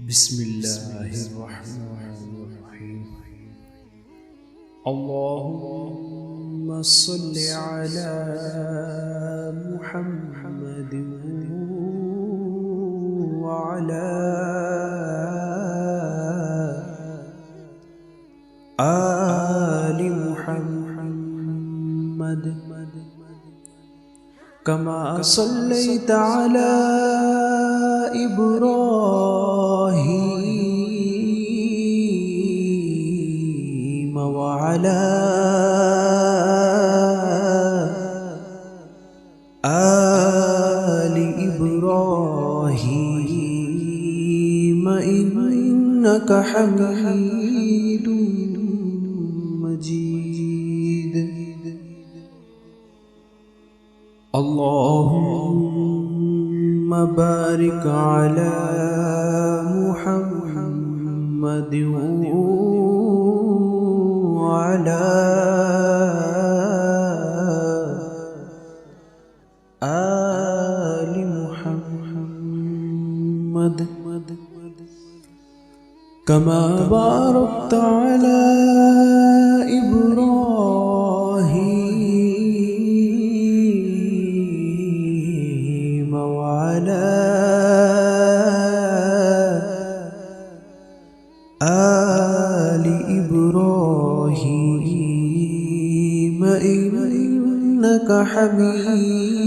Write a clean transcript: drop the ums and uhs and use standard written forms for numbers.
बिस्मिल्लाहिर्रहमानिर्रहीम। अल्लाहुम्मा सल्ली अला मुहम्मद व अला आलि मुहम्मद कमा सल्लैता अला इब्राहीम व अला आलि इब्राहीम इन्नका हमीदुम मजीद। अल्लाहुम्मा बारिक अला मुहम्मद व अला आलि मुहम्मद कमा बारकता अला इब्राहीम व अला आलि इब्राहीम इन्नका हमीदुम